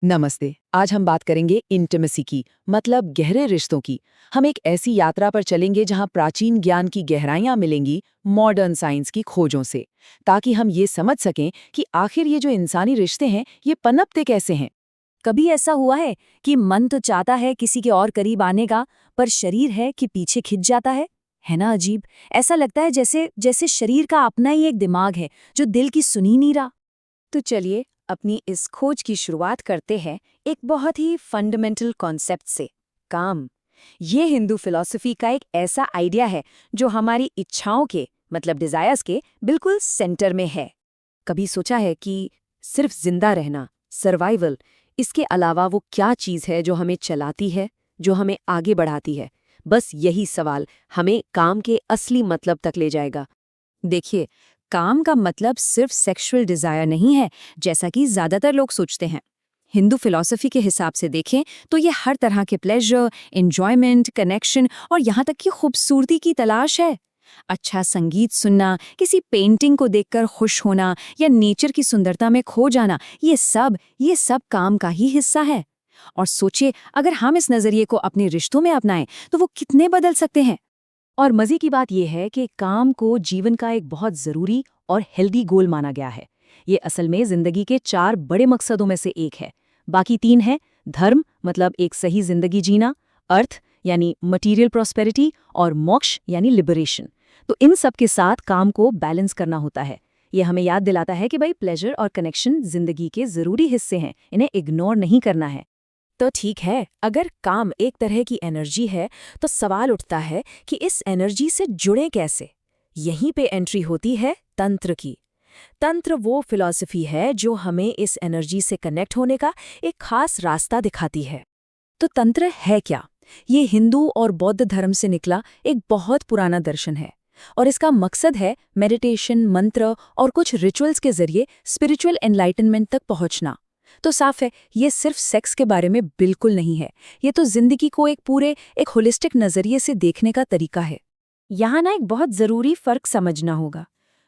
नमस्ते। आज हम बात करेंगे इंटिमेसी की, मतलब गहरे रिश्तों की। हम एक ऐसी यात्रा पर चलेंगे जहां प्राचीन ज्ञान की गहराइयां मिलेंगी मॉडर्न साइंस की खोजों से, ताकि हम ये समझ सकें कि आखिर ये जो इंसानी रिश्ते हैं ये पनपते कैसे हैं। कभी ऐसा हुआ है कि मन तो चाहता है किसी के और करीब आने का, पर शरीर है कि पीछे खिंच जाता है ना अजीब। ऐसा लगता है जैसे जैसे शरीर का अपना ही एक दिमाग है जो दिल की सुन ही नहीं रहा। तो चलिए अपनी इस खोज की शुरुआत करते हैं एक बहुत ही फंडामेंटल कॉन्सेप्ट से, काम। ये हिंदू फिलॉसफी का एक ऐसा आइडिया है जो हमारी इच्छाओं के, मतलब डिजायर्स के बिल्कुल सेंटर में है। कभी सोचा है कि सिर्फ जिंदा रहना, सर्वाइवल, इसके अलावा वो क्या चीज़ है जो हमें चलाती है, जो हमें आगे बढ़ाती है? बस यही सवाल हमें काम के असली मतलब तक ले जाएगा। देखिए, काम का मतलब सिर्फ सेक्सुअल डिजायर नहीं है, जैसा कि ज्यादातर लोग सोचते हैं। हिंदू फिलॉसफी के हिसाब से देखें तो ये हर तरह के प्लेजर, एंजॉयमेंट, कनेक्शन और यहाँ तक कि खूबसूरती की तलाश है। अच्छा संगीत सुनना, किसी पेंटिंग को देखकर खुश होना या नेचर की सुंदरता में खो जाना, ये सब काम का ही हिस्सा है। और सोचिए, अगर हम इस नजरिए को अपने रिश्तों में अपनाएं तो वो कितने बदल सकते हैं। और मजे की बात यह है कि काम को जीवन का एक बहुत जरूरी और हेल्दी गोल माना गया है। ये असल में जिंदगी के 4 बड़े मकसदों में से एक है। बाकी 3 हैं: धर्म, मतलब एक सही जिंदगी जीना; अर्थ यानी मटेरियल प्रॉस्पेरिटी; और मोक्ष यानी लिबरेशन। तो इन सब के साथ काम को बैलेंस करना होता है। ये हमें याद दिलाता है कि भाई, प्लेजर और कनेक्शन जिंदगी के जरूरी हिस्से हैं, इन्हें इग्नोर नहीं करना है। तो ठीक है, अगर काम एक तरह की एनर्जी है, तो सवाल उठता है कि इस एनर्जी से जुड़े कैसे। यहीं पे एंट्री होती है तंत्र की। तंत्र वो फिलॉसफी है जो हमें इस एनर्जी से कनेक्ट होने का एक खास रास्ता दिखाती है। तो तंत्र है क्या? ये हिंदू और बौद्ध धर्म से निकला एक बहुत पुराना दर्शन है, और इसका मकसद है मेडिटेशन, मंत्र और कुछ रिचुअल्स के जरिए स्पिरिचुअल एनलाइटनमेंट तक पहुंचना। तो साफ है, ये सिर्फ सेक्स के बारे में बिल्कुल नहीं है। ये तो जिंदगी को एक होलिस्टिक नजरिए से देखने का तरीका है। यहाँ ना एक बहुत जरूरी फर्क समझना होगा।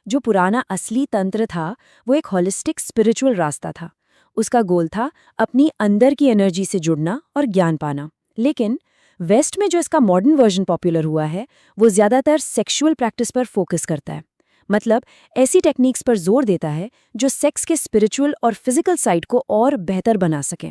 जो पुराना असली तंत्र था वो एक होलिस्टिक स्पिरिचुअल रास्ता था। उसका गोल था अपनी अंदर की एनर्जी से जुड़ना और ज्ञान पाना। लेकिन वेस्ट में जो इसका मॉडर्न वर्जन पॉपुलर हुआ है, वो ज्यादातर सेक्सुअल प्रैक्टिस पर फोकस करता है। मतलब ऐसी टेक्निक्स पर जोर देता है जो सेक्स के स्पिरिचुअल और फिजिकल साइड को और बेहतर बना सके।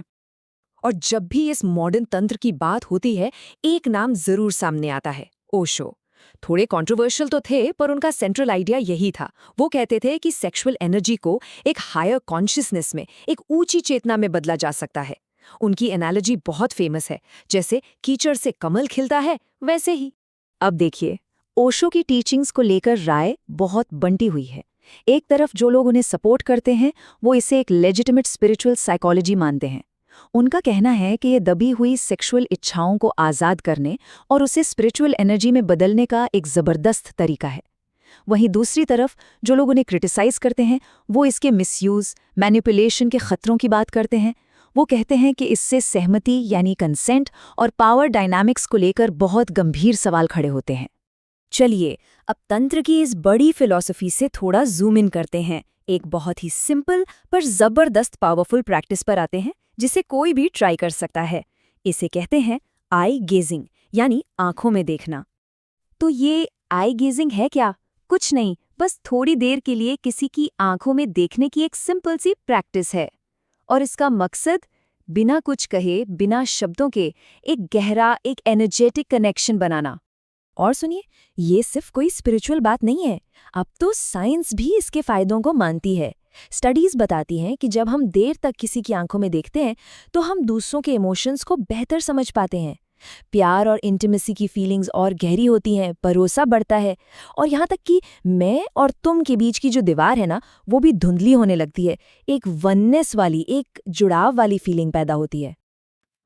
और जब भी इस मॉडर्न तंत्र की बात होती है, एक नाम जरूर सामने आता है: ओशो। थोड़े कंट्रोवर्शियल तो थे, पर उनका सेंट्रल आइडिया यही था। वो कहते थे कि सेक्सुअल एनर्जी को एक हायर कॉन्शियसनेस में, एक ऊंची चेतना में बदला जा सकता है। उनकी एनालॉजी बहुत फेमस है, जैसे कीचड़ से कमल खिलता है, वैसे ही। अब देखिए, ओशो की टीचिंग्स को लेकर राय बहुत बंटी हुई है। एक तरफ जो लोग उन्हें सपोर्ट करते हैं, वो इसे एक लेजिटिमेट स्पिरिचुअल साइकोलॉजी मानते हैं। उनका कहना है कि ये दबी हुई सेक्सुअल इच्छाओं को आज़ाद करने और उसे स्पिरिचुअल एनर्जी में बदलने का एक ज़बरदस्त तरीका है। वहीं दूसरी तरफ जो लोग उन्हें क्रिटिसाइज करते हैं, वो इसके मिसयूज़, मैनिपुलेशन के खतरों की बात करते हैं। वो कहते हैं कि इससे सहमति यानी कंसेंट और पावर डायनामिक्स को लेकर बहुत गंभीर सवाल खड़े होते हैं। चलिए, अब तंत्र की इस बड़ी फिलॉसफी से थोड़ा जूम इन करते हैं। एक बहुत ही सिंपल पर जबरदस्त पावरफुल प्रैक्टिस पर आते हैं, जिसे कोई भी ट्राई कर सकता है। इसे कहते हैं आई गेजिंग, यानी आंखों में देखना। तो ये आई गेजिंग है क्या? कुछ नहीं, बस थोड़ी देर के लिए किसी की आंखों में देखने की एक सिंपल सी प्रैक्टिस है। और इसका मकसद बिना कुछ कहे, बिना शब्दों के, एक गहरा, एक एनर्जेटिक कनेक्शन बनाना। और सुनिए, ये सिर्फ कोई स्पिरिचुअल बात नहीं है। अब तो साइंस भी इसके फायदों को मानती है। स्टडीज बताती हैं कि जब हम देर तक किसी की आंखों में देखते हैं, तो हम दूसरों के इमोशंस को बेहतर समझ पाते हैं। प्यार और इंटीमेसी की फीलिंग्स और गहरी होती हैं, भरोसा बढ़ता है, और यहाँ तक कि मैं और तुम के बीच की जो दीवार है ना, वो भी धुंधली होने लगती है। एक वननेस वाली, एक जुड़ाव वाली फीलिंग पैदा होती है।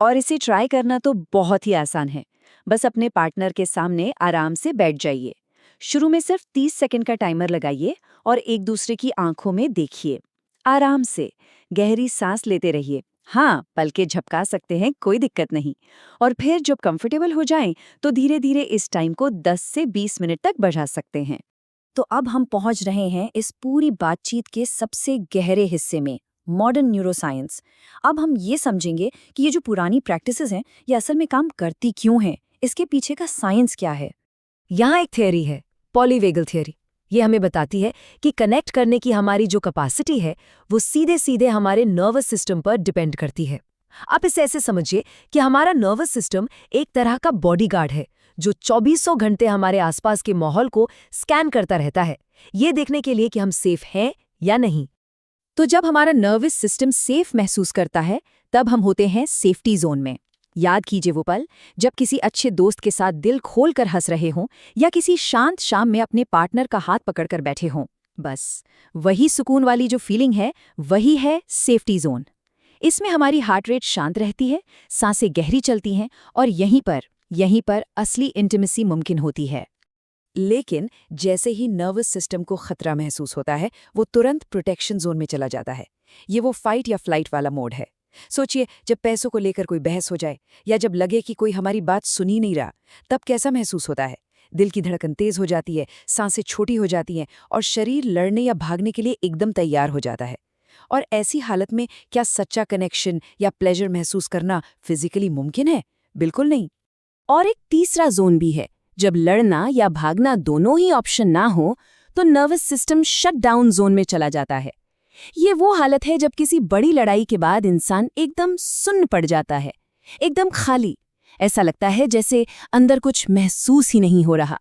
और इसे ट्राई करना तो बहुत ही आसान है। बस अपने पार्टनर के सामने आराम से बैठ जाइए। शुरू में सिर्फ 30 सेकंड का टाइमर लगाइए और एक दूसरे की आंखों में देखिए। आराम से गहरी सांस लेते रहिए। हाँ, पलके झपका सकते हैं, कोई दिक्कत नहीं। और फिर जब कंफर्टेबल हो जाएं, तो धीरे धीरे इस टाइम को 10 से 20 मिनट तक बढ़ा सकते हैं। तो अब हम पहुंच रहे हैं इस पूरी बातचीत के सबसे गहरे हिस्से में, मॉडर्न न्यूरोसाइंस। अब हम ये समझेंगे कि ये जो पुरानी प्रैक्टिसेस हैं ये असल में काम करती क्यों हैं, इसके पीछे का साइंस क्या है। यहाँ एक थ्योरी है, पॉलीवेगल थ्योरी। ये हमें बताती है कि कनेक्ट करने की हमारी जो कैपेसिटी है वो सीधे सीधे हमारे नर्वस सिस्टम पर डिपेंड करती है। आप इसे ऐसे समझिए कि हमारा नर्वस सिस्टम एक तरह का बॉडीगार्ड है जो 2400 घंटे हमारे आसपास के माहौल को स्कैन करता रहता है, ये देखने के लिए कि हम सेफ हैं या नहीं। तो जब हमारा नर्वस सिस्टम सेफ महसूस करता है तब हम होते हैं सेफ्टी जोन में। याद कीजिए वो पल जब किसी अच्छे दोस्त के साथ दिल खोलकर हंस रहे हों या किसी शांत शाम में अपने पार्टनर का हाथ पकड़कर बैठे हों। बस वही सुकून वाली जो फीलिंग है वही है सेफ्टी जोन। इसमें हमारी हार्ट रेट शांत रहती है, सांसें गहरी चलती हैं और यहीं पर असली इंटीमेसी मुमकिन होती है। लेकिन जैसे ही नर्वस सिस्टम को खतरा महसूस होता है वो तुरंत प्रोटेक्शन जोन में चला जाता है। ये वो फाइट या फ्लाइट वाला मोड है। सोचिए, जब पैसों को लेकर कोई बहस हो जाए या जब लगे कि कोई हमारी बात सुन ही नहीं रहा, तब कैसा महसूस होता है? दिल की धड़कन तेज हो जाती है, सांसें छोटी हो जाती हैं और शरीर लड़ने या भागने के लिए एकदम तैयार हो जाता है। और ऐसी हालत में क्या सच्चा कनेक्शन या प्लेजर महसूस करना फिजिकली मुमकिन है? बिल्कुल नहीं। और एक तीसरा जोन भी है, जब लड़ना या भागना दोनों ही ऑप्शन ना हो तो nervous system shut down zone में चला जाता है। ये वो हालत है जब किसी बड़ी लड़ाई के बाद इंसान एकदम सुन्न पड़ जाता है, एकदम खाली। ऐसा लगता है जैसे अंदर कुछ महसूस ही नहीं हो रहा।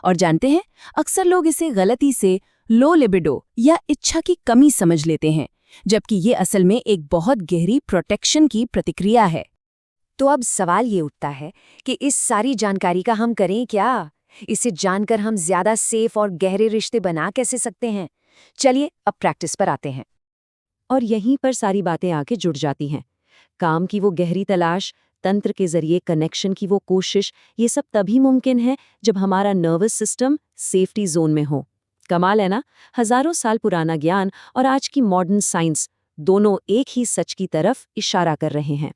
और जानते हैं, अक्सर लोग इसे गलती से लो लिबिडो या इच्छा की कमी समझ लेते हैं, जबकि ये असल में एक बहुत गहरी प्रोटेक्शन की प्रतिक्रिया है। तो अब सवाल ये उठता है कि इस सारी जानकारी का हम करें क्या? इसे जानकर हम ज्यादा सेफ और गहरे रिश्ते बना कैसे सकते हैं? चलिए अब प्रैक्टिस पर आते हैं। और यहीं पर सारी बातें आके जुड़ जाती हैं। काम की वो गहरी तलाश, तंत्र के जरिए कनेक्शन की वो कोशिश, ये सब तभी मुमकिन है जब हमारा नर्वस सिस्टम सेफ्टी जोन में हो। कमाल है ना, हजारों साल पुराना ज्ञान और आज की मॉडर्न साइंस दोनों एक ही सच की तरफ इशारा कर रहे हैं।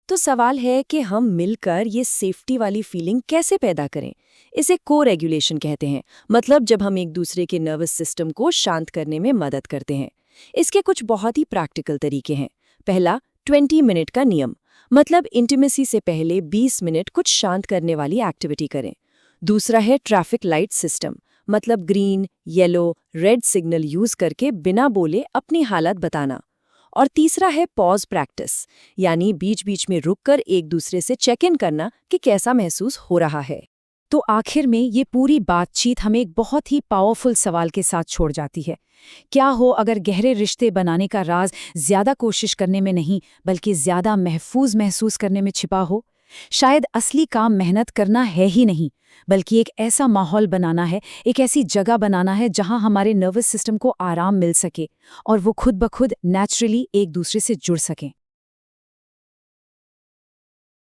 तो सवाल है कि हम मिलकर ये सेफ्टी वाली फीलिंग कैसे पैदा करें? इसे को-रेगुलेशन कहते हैं, मतलब जब हम एक दूसरे के नर्वस सिस्टम को शांत करने में मदद करते हैं। इसके कुछ बहुत ही प्रैक्टिकल तरीके हैं। पहला, 20 मिनट का नियम, मतलब इंटीमेसी से पहले 20 मिनट कुछ शांत करने वाली एक्टिविटी करें। दूसरा है ट्रैफिक लाइट सिस्टम, मतलब green, yellow, red signal use करके बिना बोले अपनी हालत बताना। और तीसरा है पॉज प्रैक्टिस, यानी बीच बीच में रुककर एक दूसरे से चेक इन करना कि कैसा महसूस हो रहा है। तो आखिर में ये पूरी बातचीत हमें एक बहुत ही पावरफुल सवाल के साथ छोड़ जाती है। क्या हो अगर गहरे रिश्ते बनाने का राज ज्यादा कोशिश करने में नहीं बल्कि ज्यादा महफूज महसूस करने में छिपा हो? शायद असली काम मेहनत करना है ही नहीं, बल्कि एक ऐसा माहौल बनाना है, एक ऐसी जगह बनाना है जहां हमारे नर्वस सिस्टम को आराम मिल सके और वो खुद ब खुद नेचुरली एक दूसरे से जुड़ सकें।